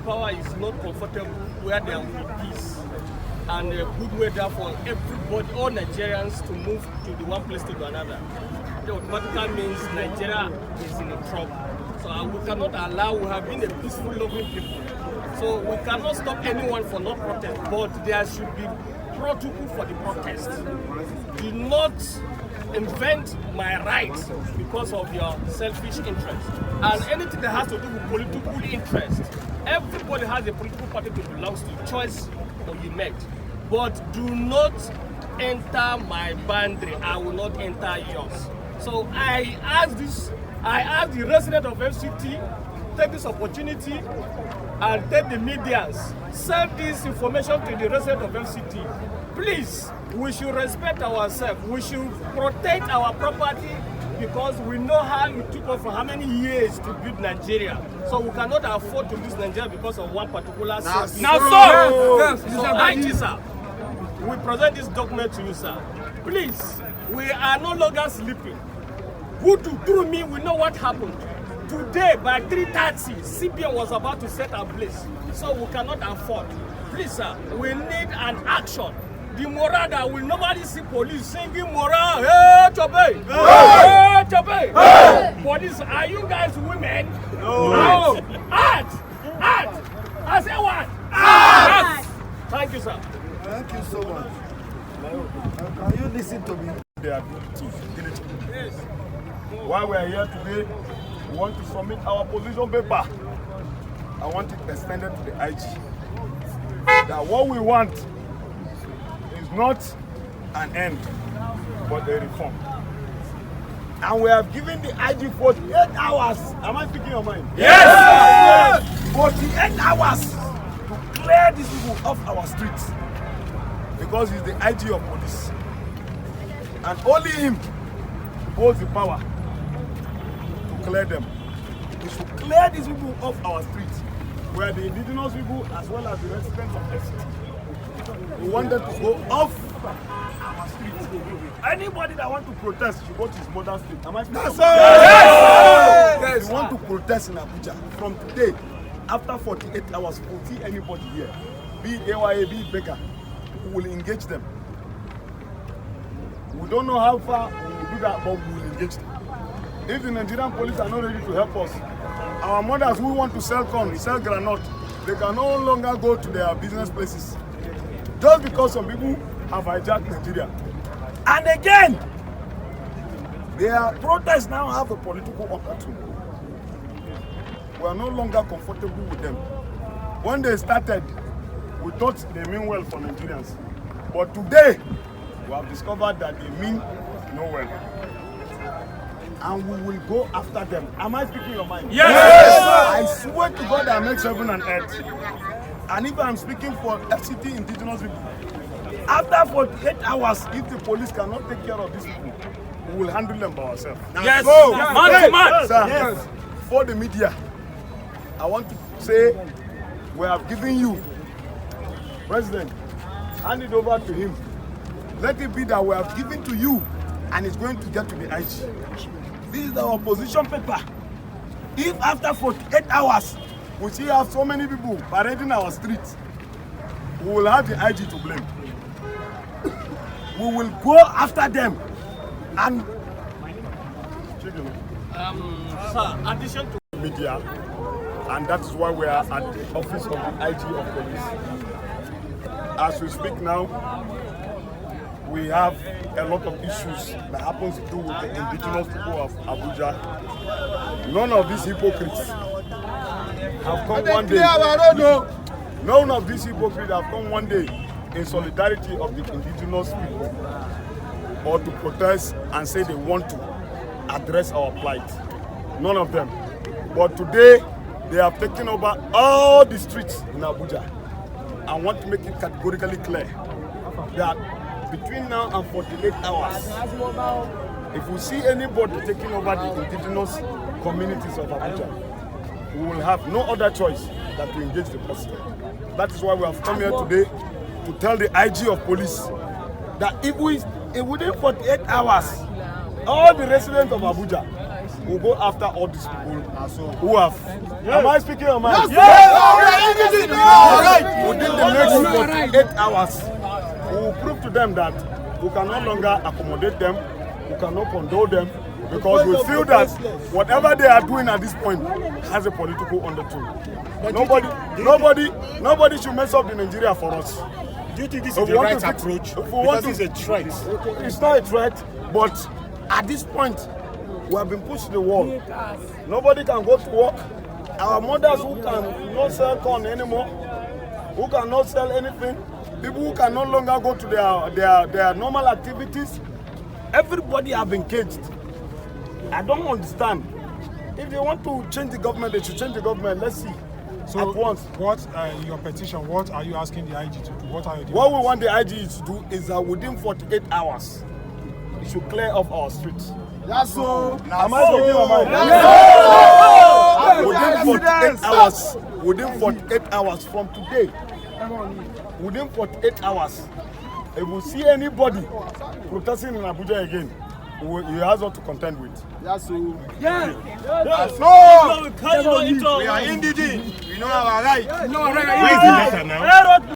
Power is not comfortable where there will be peace and a good way there for everybody, all Nigerians to move to the one place to another. It automatically means Nigeria is in trouble. So we cannot allow, we have been a peaceful, loving people. So we cannot stop anyone for not protest, but there should be protocol for the protest. Do not invent my rights because of your selfish interest. And anything that has to do with political interest, everybody has a political party to belongs to, choice or you make. But do not enter my boundary, I will not enter yours. So I ask the resident of FCT, take this opportunity and take the medias, send this information to the resident of FCT. Please, we should respect ourselves. We should protect our property because we know how it took us for how many years to build Nigeria. So we cannot afford to lose Nigeria because of one particular service. Now, sir! So IG, sir, we present this document to you, sir. Please, we are no longer sleeping. Who through me, we know what happened. Today, by 3:30, CBN was about to set ablaze. So we cannot afford. Please, sir, we need an action. The morale that will normally see police singing morale, hey, Chobe! Hey, Chobe! Hey! Police, are you guys women? No! Act! I say what? Act! Thank you, sir. Thank you so much. Can you listen to me? They are yes. While we are here today, we want to submit our position paper. I want it extended to the IG. That what we want is not an end, but a reform. And we have given the IG 48 hours. Am I speaking your mind? Yes! 48 hours to clear these people off our streets. Because he's the IG of police. And only him holds the power to clear them. We should clear these people off our streets, where the indigenous people as well as the residents of FCT. We want them to go off our streets. Anybody that wants to protest should go to his mother's street. Am I speaking? Yes, sir! Yes! Yes! We want to protest in Abuja from today. After 48 hours, we'll see anybody here, be it AYA, be it Baker, we will engage them. We don't know how far we will do that, but we will engage them. If the Nigerian police are not ready to help us, our mothers who want to sell corn, sell granite, they can no longer go to their business places. Just because some people have hijacked Nigeria. And again, their protests now have a political undertone. We are no longer comfortable with them. When they started, we thought they mean well for Nigerians. But today, we have discovered that they mean no well. And we will go after them. Am I speaking your mind? Yes! Yes! I swear to God that makes heaven and earth. And if I'm speaking for FCT indigenous people, after 48 hours, if the police cannot take care of these people, we will handle them by ourselves. Yes! So, Man to man! Sir, yes. For the media, I want to say we have given you, President, hand it over to him. Let it be that we have given to you and it's going to get to the IG. This is our position paper. If after 48 hours we still have so many people parading our streets, we will have the IG to blame. We will go after them and Sir, addition to media, and that is why we are at the office of the IG of police. As we speak now, we have a lot of issues that happens to do with the indigenous people of Abuja. None of these hypocrites have come one day. None of these hypocrites have come one day in solidarity of the indigenous people or to protest and say they want to address our plight. None of them. But today, they have taken over all the streets in Abuja and want to make it categorically clear that between now and 48 hours, if we see anybody taking over the indigenous communities of Abuja, we will have no other choice than to engage the president. That is why we have come here today to tell the IG of police that if within 48 hours, all the residents of Abuja we'll go after all these people who have. Am I speaking your mind? Within the next 48 hours, we will prove to them that we can no longer accommodate them, we cannot condone them, because we feel that whatever they are doing at this point has a political undertone. Nobody should mess up the Nigeria for us. Do you think this is the right approach? Because it's a threat. It's not a threat, but at this point, we have been pushed to the wall. Nobody can go to work. Our mothers who can not sell corn anymore, who cannot sell anything, people who can no longer go to their normal activities, everybody have been caged. I don't understand. If they want to change the government, they should change the government. Let's see. So at once. What your petition? What are you asking the IG to do? What are you doing? What we want the IG to do is that within 48 hours, it should clear off our streets. Yes, so. Am I speaking your mind? Within 48 hours from today, within 48 hours, if we see anybody protesting in Abuja again, he has what to contend with. Yes, so. Yeah. We are indigent. We know our right. Where is the letter now?